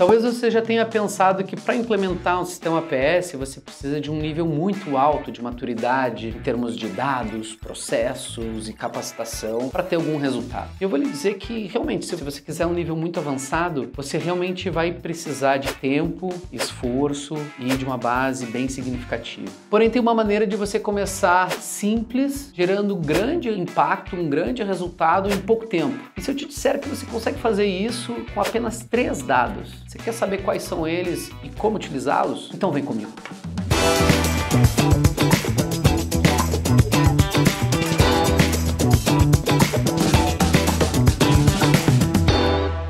Talvez você já tenha pensado que para implementar um sistema APS você precisa de um nível muito alto de maturidade em termos de dados, processos e capacitação para ter algum resultado. Eu vou lhe dizer que realmente, se você quiser um nível muito avançado, você realmente vai precisar de tempo, esforço e de uma base bem significativa. Porém, tem uma maneira de você começar simples, gerando grande impacto, um grande resultado em pouco tempo. E se eu te disser que você consegue fazer isso com apenas 3 dados, você quer saber quais são eles e como utilizá-los? Então vem comigo.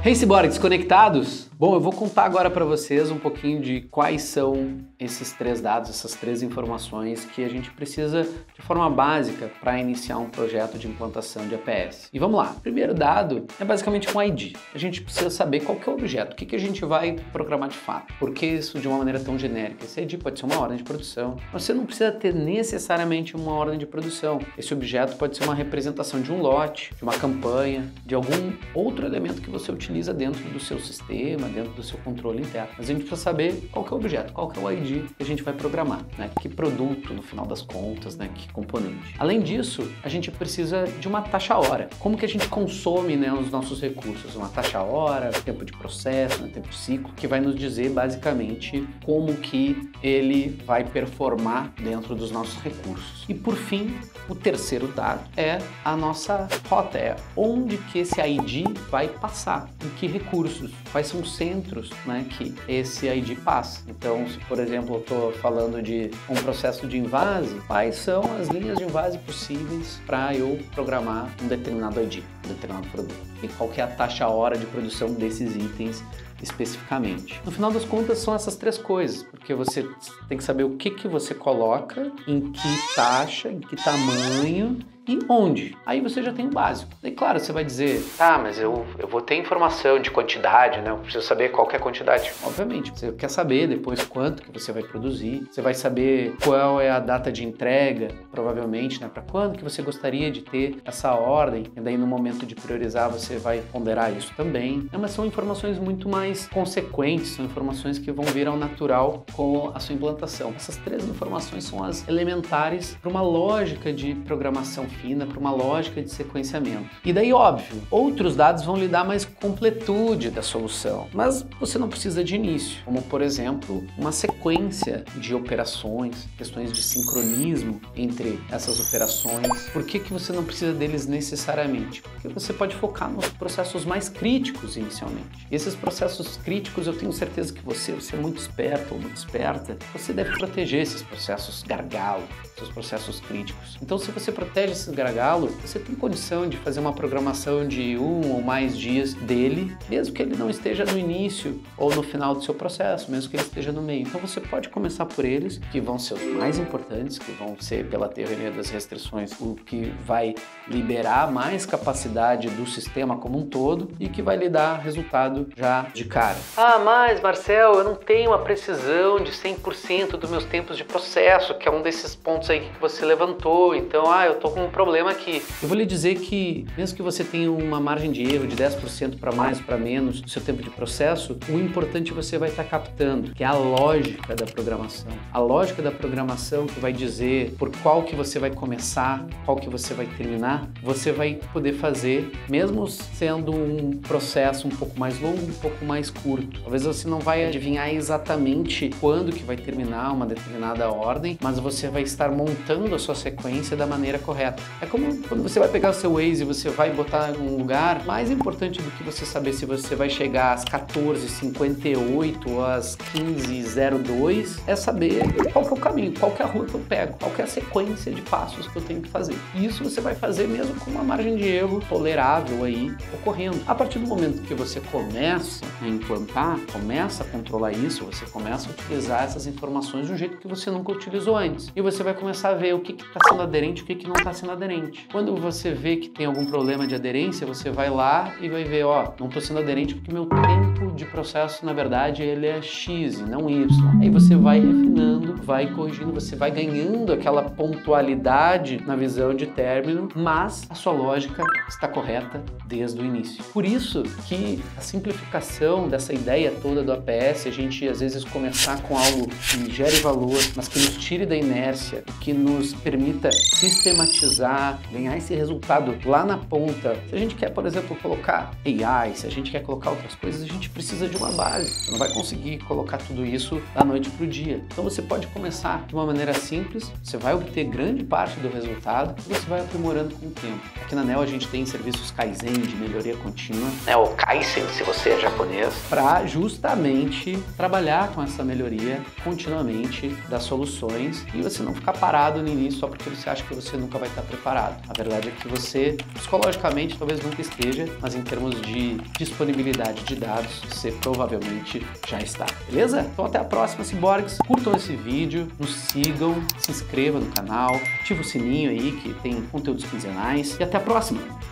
Hey Cyborgs, conectados? Bom, eu vou contar agora para vocês um pouquinho de quais são esses 3 dados, essas 3 informações que a gente precisa de forma básica para iniciar um projeto de implantação de APS. E vamos lá, o primeiro dado é basicamente um ID. A gente precisa saber qual que é o objeto, o que a gente vai programar de fato. Por que isso de uma maneira tão genérica? Esse ID pode ser uma ordem de produção. Você não precisa ter necessariamente uma ordem de produção. Esse objeto pode ser uma representação de um lote, de uma campanha, de algum outro elemento que você utiliza dentro do seu sistema, dentro do seu controle interno. Mas a gente precisa saber qual que é o objeto, qual que é o ID que a gente vai programar, né? Que produto, no final das contas, né? Que componente. Além disso, a gente precisa de uma taxa-hora. Como que a gente consome, né, os nossos recursos? Uma taxa-hora, tempo de processo, né, tempo de ciclo, que vai nos dizer basicamente como que ele vai performar dentro dos nossos recursos. E por fim, o terceiro dado é a nossa rota, é onde que esse ID vai passar, em que recursos, quais são os centros, né, que esse ID passa. Então, se por exemplo eu estou falando de um processo de invase, quais são as linhas de invase possíveis para eu programar um determinado ID, um determinado produto. E qual que é a taxa-hora de produção desses itens especificamente. No final das contas são essas 3 coisas, porque você tem que saber o que você coloca, em que taxa, em que tamanho e onde. Aí você já tem o básico. E claro, você vai dizer, tá, mas eu vou ter informação de quantidade, né? Eu preciso saber qual que é a quantidade. Obviamente, você quer saber depois quanto que você vai produzir, você vai saber qual é a data de entrega, provavelmente, né? Para quando que você gostaria de ter essa ordem, e daí no momento de priorizar você vai ponderar isso também. Mas são informações muito mais consequentes, são informações que vão vir ao natural com a sua implantação. Essas 3 informações são as elementares para uma lógica de programação fina, para uma lógica de sequenciamento. E daí, óbvio, outros dados vão lhe dar mais completude da solução, mas você não precisa de início, como por exemplo, uma sequência de operações, questões de sincronismo entre essas operações. Por que você não precisa deles necessariamente? Porque você pode focar nos processos mais críticos inicialmente. E esses processos críticos, eu tenho certeza que você é muito esperto ou muito esperta, você deve proteger esses processos gargalo, seus processos críticos. Então, se você protege esse gargalo, você tem condição de fazer uma programação de 1 ou mais dias dele, mesmo que ele não esteja no início ou no final do seu processo, mesmo que ele esteja no meio. Então você pode começar por eles, que vão ser os mais importantes, que vão ser, pela teoria das restrições, o que vai liberar mais capacidade do sistema como um todo e que vai lhe dar resultado já de cara. Ah, mas Marcel, eu não tenho a precisão de 100% dos meus tempos de processo, que é um desses pontos aí que você levantou, então, eu tô com um problema aqui. Eu vou lhe dizer que, mesmo que você tenha uma margem de erro de 10% para mais, para menos do seu tempo de processo, o importante você vai estar captando, que é a lógica da programação. A lógica da programação que vai dizer por qual que você vai começar, qual que você vai terminar, você vai poder fazer, mesmo sendo um processo um pouco mais longo, um pouco mais curto. Talvez você não vai adivinhar exatamente quando que vai terminar uma determinada ordem, mas você vai estar montando a sua sequência da maneira correta. É como quando você vai pegar o seu Waze e você vai botar em um lugar, mais importante do que você saber se você vai chegar às 14h58 ou às 15h02 é saber qual que é o caminho, qual que é a rua que eu pego, qual que é a sequência de passos que eu tenho que fazer. E isso você vai fazer mesmo com uma margem de erro tolerável aí ocorrendo. A partir do momento que você começa a implantar, começa a controlar isso, você começa a utilizar essas informações de um jeito que você nunca utilizou antes. E você vai começar a ver o que está sendo aderente e o que não está sendo aderente. Quando você vê que tem algum problema de aderência, você vai lá e vai ver, não estou sendo aderente porque meu tempo tempo de processo, na verdade, ele é X e não Y. Aí você vai refinando, vai corrigindo, você vai ganhando aquela pontualidade na visão de término, mas a sua lógica está correta desde o início. Por isso que a simplificação dessa ideia toda do APS, a gente às vezes começar com algo que gere valor, mas que nos tire da inércia, que nos permita sistematizar, ganhar esse resultado lá na ponta. Se a gente quer, por exemplo, colocar AI, se a gente quer colocar outras coisas, a gente precisa de uma base. Você não vai conseguir colocar tudo isso da noite para o dia. Então você pode começar de uma maneira simples, você vai obter grande parte do resultado e você vai aprimorando com o tempo. Aqui na NEO a gente tem serviços Kaizen de melhoria contínua, ou Kaizen se você é japonês, para justamente trabalhar com essa melhoria continuamente das soluções e você não ficar parado no início só porque você acha que você nunca vai estar preparado. A verdade é que você, psicologicamente, talvez nunca esteja, mas em termos de disponibilidade de dados, você provavelmente já está. Beleza? Então até a próxima, Ciborgues. Curtam esse vídeo, nos sigam, se inscrevam no canal, ativa o sininho aí que tem conteúdos quinzenais e até a próxima!